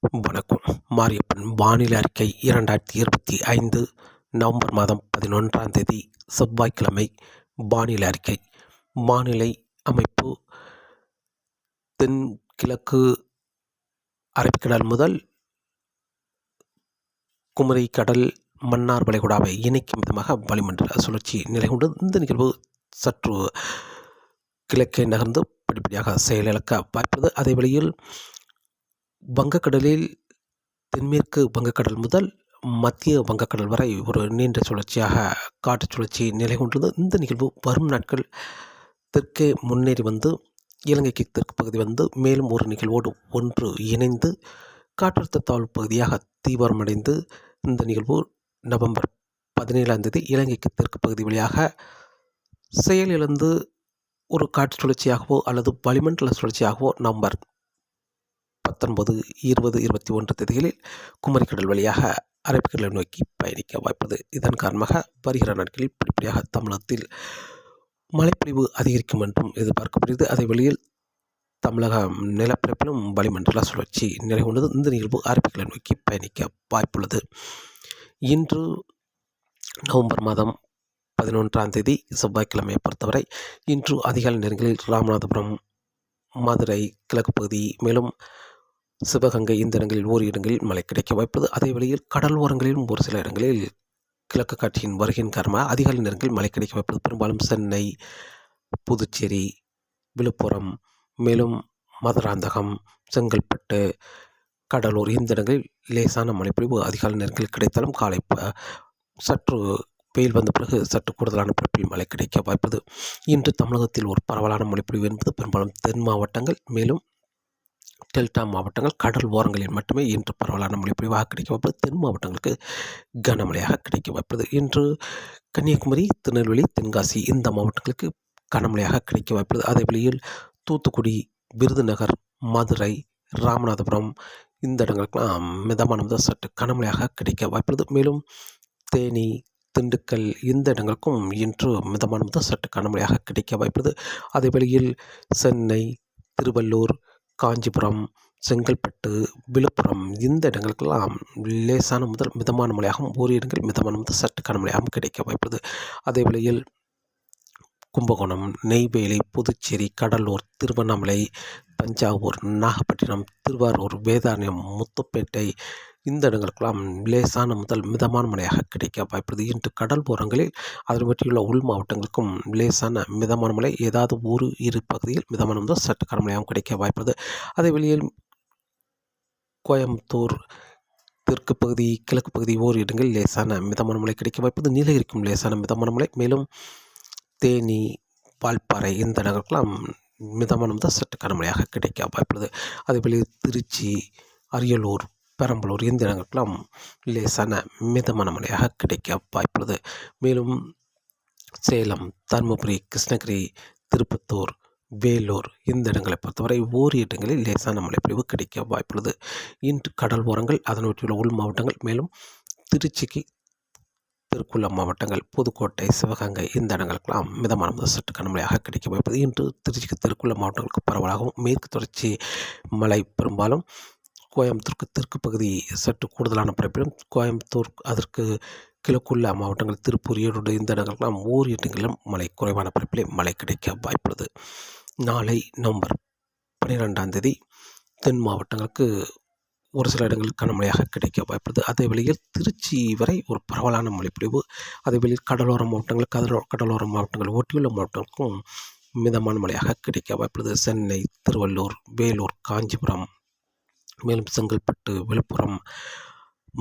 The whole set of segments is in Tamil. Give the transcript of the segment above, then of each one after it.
வணக்கம். மாரியப்பன் வானிலை அறிக்கை 2025 நவம்பர் மாதம் 11ஆம் தேதி செவ்வாய்க்கிழமை. வானிலை அறிக்கை. வானிலை அமைப்பு: தென்கிழக்கு அரபிக்கடல் முதல் குமரி கடல் மன்னார் வளைகுடாவை இணைக்கும் விதமாக வளிமண்டல சுழற்சி நிலை கொண்டு இந்த நிகழ்வு சற்று கிழக்கே நகர்ந்து படிப்படியாக செயலிழக்க வாய்ப்புள்ளது. அதே வேளையில் வங்கக்கடலில் தென்மேற்கு வங்கக்கடல் முதல் மத்திய வங்கக்கடல் வரை ஒரு நீண்ட சுழற்சியாக காற்று சுழற்சி நிலை கொண்டுள்ளது. இந்த நிகழ்வு வரும் நாட்கள் தெற்கே முன்னேறி வந்து இலங்கைக்கு தெற்கு பகுதி வந்து மேலும் ஒரு நிகழ்வோடு ஒன்று இணைந்து காற்றழுத்த தாழ்வு பகுதியாக தீவிரமடைந்து இந்த நிகழ்வு நவம்பர் 17ஆம் தேதி இலங்கைக்கு தெற்கு பகுதி வழியாக செயலிழந்து ஒரு காற்று சுழற்சியாகவோ அல்லது வளிமண்டல சுழற்சியாகவோ நவம்பர் 19, 20, 21 தேதிகளில் குமரிக்கடல் வழியாக அரபிக்கடலை நோக்கி பயணிக்க வாய்ப்பது. இதன் காரணமாக வருகிற நாட்களில் படிப்படியாக தமிழகத்தில் மழைப்பொழிவு அதிகரிக்கும் என்றும் எதிர்பார்க்கப்படுகிறது. அதே வழியில் தமிழக நிலப்பரப்பிலும் வளிமண்டல சுழற்சி நிலை கொண்டது. இந்த நிகழ்வு அரபிக்கடலை நோக்கி பயணிக்க வாய்ப்புள்ளது. இன்று நவம்பர் மாதம் 11ஆம் தேதி செவ்வாய்க்கிழமையை பொறுத்தவரை இன்று அதிகாலை நேரங்களில் ராமநாதபுரம், மதுரை கிழக்கு பகுதி, மேலும் சிவகங்கை இந்த இடங்களில் ஓரிரு இடங்களில் மழை கிடைக்க வாய்ப்பது. அதே வேளையில் கடல் ஓரங்களிலும் ஒரு சில இடங்களில் கிழக்கு காற்றின் வருகையின் காரணமாக அதிகாலை நேரங்களில் மழை கிடைக்க வாய்ப்பது. பெரும்பாலும் சென்னை, புதுச்சேரி, விழுப்புரம், மேலும் மதுராந்தகம், செங்கல்பட்டு, கடலூர் இந்த இடங்களில் லேசான மழைப்பொழிவு அதிகாலை நேரங்களில் கிடைத்தாலும் காலை சற்று வெயில் வந்த பிறகு சற்று கூடுதலான பரப்பில் மழை கிடைக்க வாய்ப்பது. இன்று தமிழகத்தில் ஒரு பரவலான மழைப்பொழிவு என்பது பெரும்பாலும் தென் மாவட்டங்கள், மேலும் டெல்டா மாவட்டங்கள், கடல் ஓரங்களில் மட்டுமே இன்று பரவலான மழைப்பொழிவாக கிடைக்க வாய்ப்பது. தென் மாவட்டங்களுக்கு கனமழையாக கிடைக்க வாய்ப்பது. இன்று கன்னியாகுமரி, திருநெல்வேலி, தென்காசி இந்த மாவட்டங்களுக்கு கனமழையாக கிடைக்க வாய்ப்பது. அதே வேளையில் தூத்துக்குடி, விருதுநகர், மதுரை, ராமநாதபுரம் இந்த இடங்களுக்கெல்லாம் மிதமான முதல் சற்று கனமழையாக கிடைக்க வாய்ப்புள்ளது. மேலும் தேனி, திண்டுக்கல் இந்த இடங்களுக்கும் இன்று மிதமான முதல் சற்று கனமழையாக கிடைக்க வாய்ப்புள்ளது. அதே வேளையில் சென்னை, திருவள்ளூர், காஞ்சிபுரம், செங்கல்பட்டு, விழுப்புரம் இந்த இடங்களுக்கெல்லாம் லேசான முதல் மிதமான மழையாகவும் ஓரிரு இடங்கள் மிதமான முதல் சற்று கனமழையாகவும் கிடைக்க வாய்ப்புள்ளது. அதே வேளையில் கும்பகோணம், நெய்வேலி, புதுச்சேரி, கடலூர், திருவண்ணாமலை, தஞ்சாவூர், நாகப்பட்டினம், திருவாரூர், வேதாரண்யம், முத்துப்பேட்டை இந்த இடங்களுக்கெல்லாம் லேசான முதல் மிதமான மழையாக கிடைக்க வாய்ப்புள்ளது. இன்று கடல் ஓரங்களில் அதனை பற்றியுள்ள உள் மாவட்டங்களுக்கும் லேசான மிதமான மழை ஏதாவது ஒரு இரு பகுதியில் மிதமான முதல் சற்று கனமழையாகவும் கிடைக்க வாய்ப்புள்ளது. அதே வெளியில் கோயம்புத்தூர், தெற்கு பகுதி, கிழக்கு பகுதி ஓரிரு இடங்களில் லேசான மிதமான மழை கிடைக்க வாய்ப்புள்ளது. நீலகிரிக்கும் லேசான மிதமான மழை, மேலும் தேனி, வால்பாறை இந்த இடங்களுக்கெல்லாம் மிதமான முதல் சற்று கனமழையாக கிடைக்க வாய்ப்புள்ளது. அதேபோல திருச்சி, அரியலூர், பெரம்பலூர் இந்த இடங்களுக்கெல்லாம் லேசான மிதமான மழையாக கிடைக்க வாய்ப்புள்ளது. மேலும் சேலம், தருமபுரி, கிருஷ்ணகிரி, திருப்பத்தூர், வேலூர் இந்த இடங்களை பொறுத்தவரை ஓரிரு இடங்களில் லேசான மழைப்பொழிவு கிடைக்க வாய்ப்புள்ளது. இன்று கடல் ஓரங்கள், அதனொட்டியுள்ள உள் மாவட்டங்கள், மேலும் திருச்சிக்கு தெற்குள்ள மாவட்டங்கள், புதுக்கோட்டை, சிவகங்கை இந்த இடங்களுக்கெல்லாம் மிதமான முதல் சற்று கனமழையாக கிடைக்க வாய்ப்பது. இன்று திருச்சிக்கு தெற்குள்ள மாவட்டங்களுக்கு பரவலாகவும், மேற்கு தொடர்ச்சி மழை பெரும்பாலும் கோயம்புத்தூருக்கு தெற்கு பகுதி சற்று கூடுதலான பரப்பிலும், கோயம்புத்தூர் அதற்கு கிழக்குள்ள மாவட்டங்கள் திருப்பூர், ஈரோடு இந்த இடங்களுக்கெல்லாம் ஓரிரு இடங்களிலும் மழை குறைவான பரப்பிலே மழை கிடைக்க வாய்ப்புள்ளது. நாளை நவம்பர் 12ஆம் தேதி தென் மாவட்டங்களுக்கு ஒரு சில இடங்களில் கனமழையாக கிடைக்க வாய்ப்புள்ளது. அதே வேளையில் திருச்சி வரை ஒரு பரவலான மழைப்பொழிவு, அதே வேளையில் கடலோர மாவட்டங்கள், கடலோர மாவட்டங்கள் ஒட்டியுள்ள மாவட்டங்களுக்கும் மிதமான மழையாக கிடைக்க வாய்ப்புள்ளது. சென்னை, திருவள்ளூர், வேலூர், காஞ்சிபுரம், மேலும் செங்கல்பட்டு, விழுப்புரம்,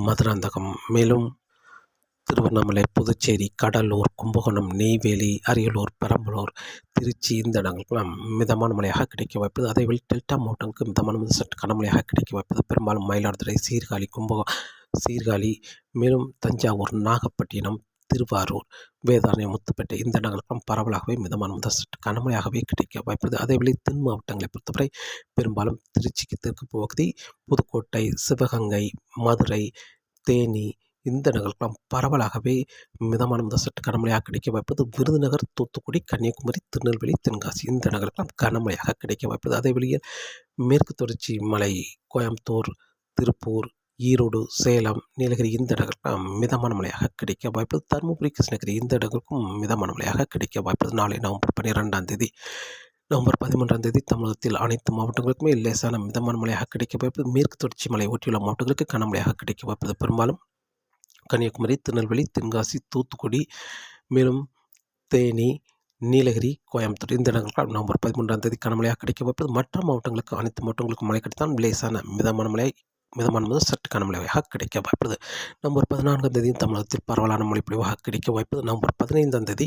மதுராந்தகம், மேலும் திருவண்ணாமலை, புதுச்சேரி, கடலூர், கும்பகோணம், நெய்வேலி, அரியலூர், பெரம்பலூர், திருச்சி இந்த இடங்களுக்கெல்லாம் மிதமான மழையாக கிடைக்க வாய்ப்பது. அதேவேளை டெல்டா மாவட்டங்களுக்கு மிதமான முதல் சற்று கனமழையாக கிடைக்க வாய்ப்பது. பெரும்பாலும் மயிலாடுதுறை, சீர்காழி, மேலும் தஞ்சாவூர், நாகப்பட்டினம், திருவாரூர், வேதாரண்யம், முத்துப்பேட்டை இந்த இடங்களுக்கெல்லாம் பரவலாகவே மிதமான முதல் சற்று கனமழையாகவே கிடைக்க வாய்ப்புள்ளது. அதேவேளை தென் மாவட்டங்களை பொறுத்தவரை பெரும்பாலும் திருச்சிக்கு தெற்கு பகுதி, புதுக்கோட்டை, சிவகங்கை, மதுரை, தேனி இந்த இடங்களுக்கெல்லாம் பரவலாகவே மிதமான முதல் சற்று கனமழையாக கிடைக்க வாய்ப்பது. விருதுநகர், தூத்துக்குடி, கன்னியாகுமரி, திருநெல்வேலி, தென்காசி இந்த இடங்களுக்கெல்லாம் கனமழையாக கிடைக்க வாய்ப்பது. அதே வெளியில் மேற்கு தொடர்ச்சி மலை, கோயம்புத்தூர், திருப்பூர், ஈரோடு, சேலம், நீலகிரி இந்த இடங்களுக்கும் மிதமான மழையாக கிடைக்க வாய்ப்புள்ளது. தருமபுரி, கிருஷ்ணகிரி இந்த இடங்களுக்கும் மிதமான மழையாக கிடைக்க வாய்ப்புள்ளது. நாளை நவம்பர் 12ஆம் தேதி. நவம்பர் 13ஆம் தேதி தமிழகத்தில் அனைத்து மாவட்டங்களுக்குமே லேசான மிதமான மழையாக கிடைக்க வாய்ப்புள்ளது. மேற்கு தொடர்ச்சி மலை ஒட்டியுள்ள மாவட்டங்களுக்கு கனமழையாக கிடைக்க வாய்ப்புள்ளது. பெரும்பாலும் கன்னியாகுமரி, திருநெல்வேலி, தென்காசி, தூத்துக்குடி, மேலும் தேனி, நீலகிரி, கோயம்புத்தூர் இந்த இடங்களுக்கு நவம்பர் 13ஆம் தேதி கனமழையாக கிடைக்க வாய்ப்புள்ளது. மற்ற மாவட்டங்களுக்கு அனைத்து மாவட்டங்களுக்கும் மழை கிடைத்தால் லேசான மிதமான மழை முதல் சற்று கனமழையாக கிடைக்க வாய்ப்புள்ளது. நவம்பர் 14ஆம் தேதியும் தமிழகத்தில் பரவலான மழை பொழிவாக கிடைக்க வாய்ப்புள்ளது. நவம்பர் 15ஆம் தேதி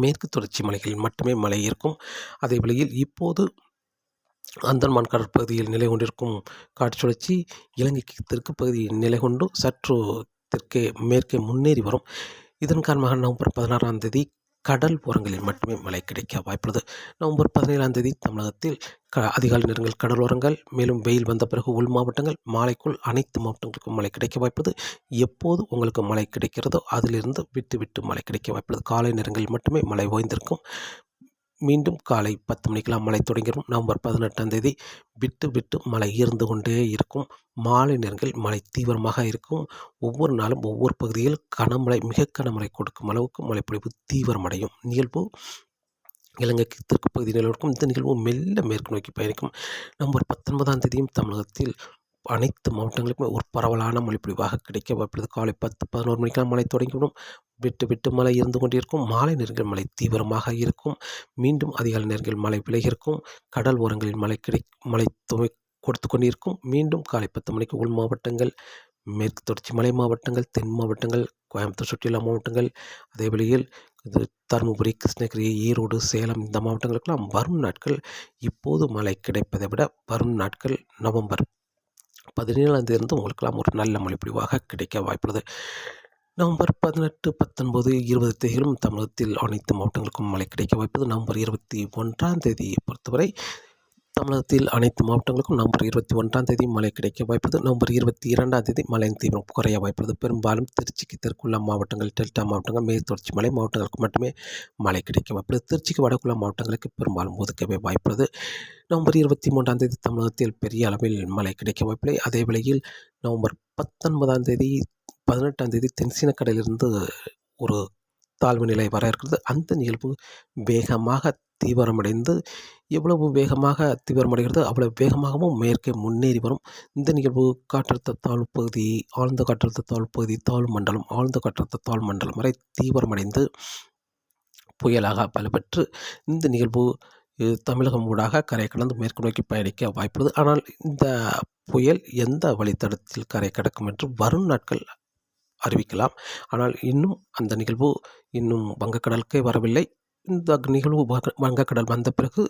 மேற்கு தொடர்ச்சி மலைகளில் மட்டுமே மழை இருக்கும். அதே வேளையில் இப்போது அந்தமான் கடற்பகுதியில் நிலை கொண்டிருக்கும் காற்று சுழற்சி இலங்கைக்கு தெற்கு பகுதியில் நிலை கொண்டு சற்று மேற்கே முன்னேறி வரும். இதன் காரணமாக நவம்பர் 16ஆம் தேதி கடல் ஓரங்களில் மட்டுமே மழை கிடைக்க வாய்ப்புள்ளது. நவம்பர் 17ஆம் தேதி தமிழகத்தில் அதிகாலை நேரங்கள் கடலோரங்கள், மேலும் வெயில் வந்த பிறகு உள் மாவட்டங்கள், மாலைக்குள் அனைத்து மாவட்டங்களுக்கும் மழை கிடைக்க வாய்ப்புள்ளது. எப்போது உங்களுக்கு மழை கிடைக்கிறதோ அதிலிருந்து விட்டு விட்டு மழை கிடைக்க வாய்ப்புள்ளது. காலை நேரங்களில் மட்டுமே மழை ஓய்ந்திருக்கும். மீண்டும் காலை 10 மணிக்கெல்லாம் மழை தொடங்கிடும். நவம்பர் 18ஆம் தேதி விட்டு விட்டு மழை இருந்து கொண்டே இருக்கும். மாலை நேரங்களில் மழை தீவிரமாக இருக்கும். ஒவ்வொரு நாளும் ஒவ்வொரு பகுதியில் கனமழை, மிக கனமழை கொடுக்கும் அளவுக்கு மழைப்பொழிவு தீவிரமடையும். நிகழ்வு இலங்கைக்கு தெற்கு பகுதியில் இருக்கும். இந்த நிகழ்வு மெல்ல மேற்கு நோக்கி பயணிக்கும். நவம்பர் 19ஆம் தேதியும் தமிழகத்தில் அனைத்து மாவட்டங்களுக்குமே ஒரு பரவலான மழைப்பொழிவாக கிடைக்க வாய்ப்புள்ளது. காலை 10-11 மணிக்கெல்லாம் மழை தொடங்கிவிடும். விட்டு விட்டு மழை இருந்து கொண்டிருக்கும். மாலை நேரங்களில் மழை தீவிரமாக இருக்கும். மீண்டும் அதிகாலை நேரங்களில் மழை விலகி இருக்கும். கடல் ஓரங்களில் மழை கொடுத்து கொண்டிருக்கும். மீண்டும் காலை 10 மணிக்கு உள் மாவட்டங்கள், மேற்கு தொடர்ச்சி மலை மாவட்டங்கள், தென் மாவட்டங்கள், கோயம்புத்தூர் சுற்றியுள்ள மாவட்டங்கள், அதே வேளையில் தருமபுரி, கிருஷ்ணகிரி, ஈரோடு, சேலம் இந்த மாவட்டங்களுக்கெல்லாம் வரும் நாட்கள் இப்போது மழை கிடைப்பதை விட வரும் நாட்கள் நவம்பர் 17ஆம் தேதி உங்களுக்கெல்லாம் ஒரு நல்ல மழைப்பொழிவாக கிடைக்க வாய்ப்புள்ளது. நவம்பர் 18, 19, 20 தேதிகளும் தமிழகத்தில் அனைத்து மாவட்டங்களுக்கும் மழை கிடைக்க வாய்ப்புள்ளது. நவம்பர் 21ஆம் தேதியை பொறுத்தவரை தமிழகத்தில் அனைத்து மாவட்டங்களுக்கும் நவம்பர் 21ஆம் தேதி மழை கிடைக்க வாய்ப்புள்ளது. நவம்பர் 22ஆம் தேதி மழையின் தீவிரம் குறைய வாய்ப்புள்ளது. பெரும்பாலும் திருச்சிக்கு தெற்குள்ள மாவட்டங்கள், டெல்டா மாவட்டங்கள், மேற்கு தொடர்ச்சி மலை மாவட்டங்களுக்கு மட்டுமே மழை கிடைக்க வாய்ப்புள்ளது. திருச்சிக்கு வடக்குள்ள மாவட்டங்களுக்கு பெரும்பாலும் ஒதுக்கவே வாய்ப்புள்ளது. நவம்பர் 23ஆம் தேதி தமிழகத்தில் பெரிய அளவில் மழை கிடைக்க வாய்ப்பில்லை. அதே வேளையில் நவம்பர் 19ஆம் தேதி 18ஆம் தேதி தென்சீனக்கடலிலிருந்து ஒரு தாழ்வு நிலை வர இருக்கிறது. அந்த நிகழ்வு வேகமாக தீவிரமடைந்து எவ்வளவு வேகமாக தீவிரமடைகிறது அவ்வளவு வேகமாகவும் மேற்கே முன்னேறி வரும். இந்த நிகழ்வு காற்றழுத்த தாழ்வு பகுதி, ஆழ்ந்த காற்றழுத்த தாழ்வு பகுதி, தாழ்வு மண்டலம், ஆழ்ந்த காற்றழுத்த தாழ்வு மண்டலம் வரை தீவிரமடைந்து புயலாக வலுப்பெற்று இந்த நிகழ்வு தமிழகம் ஊடாக கரை கடந்து மேற்கு நோக்கி பயணிக்க வாய்ப்புள்ளது. ஆனால் இந்த புயல் எந்த வழித்தடத்தில் கரை கடக்கும் என்று வரும் நாட்கள் அறிவிக்கலாம். ஆனால் இன்னும் அந்த நிகழ்வு இன்னும் வங்கக்கடலுக்கே வரவில்லை. இந்த நிகழ்வு வங்கக்கடல் வந்த பிறகு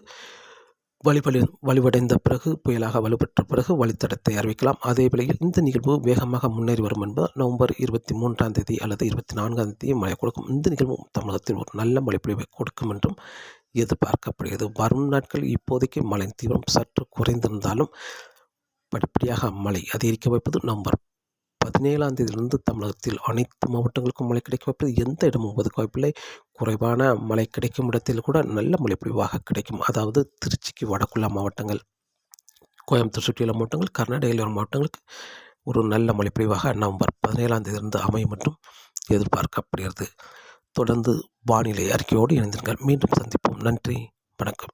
வலுவடைந்த பிறகு புயலாக வலுப்பெற்ற பிறகு வழித்தடத்தை அறிவிக்கலாம். அதே வேளையில் இந்த நிகழ்வு வேகமாக முன்னேறி வரும் என்பது நவம்பர் 23ஆம் தேதி அல்லது 24ஆம் தேதி மழை கொடுக்கும். இந்த நிகழ்வு தமிழகத்தில் ஒரு நல்ல மழைப்பொழிவை கொடுக்கும் என்றும் எதிர்பார்க்கப்படுகிறது. வரும் நாட்கள் இப்போதைக்கு மழையின் தீவிரம் சற்று குறைந்திருந்தாலும் படிப்படியாக மழை அதிகரிக்க வைப்பது நவம்பர் 17ஆம் தேதியிலிருந்து தமிழகத்தில் அனைத்து மாவட்டங்களுக்கும் மழை கிடைக்க வாய்ப்பது. எந்த இடமும் ஒதுக்க வாய்ப்பில்லை. குறைவான மழை கிடைக்கும் இடத்தில் கூட நல்ல மழைப்பொழிவாக கிடைக்கும். அதாவது திருச்சிக்கு வடக்குள்ள மாவட்டங்கள், கோயம்புத்தூர் சுற்றியுள்ள மாவட்டங்கள், கர்நாடகையில் உள்ள மாவட்டங்களுக்கு ஒரு நல்ல மழைப்பொழிவாக நவம்பர் 17ஆம் தேதியிலிருந்து அமையும் என்றும் எதிர்பார்க்கப்படுகிறது. தொடர்ந்து வானிலை அறிக்கையோடு இணைந்திருங்கள். மீண்டும் சந்திப்போம். நன்றி, வணக்கம்.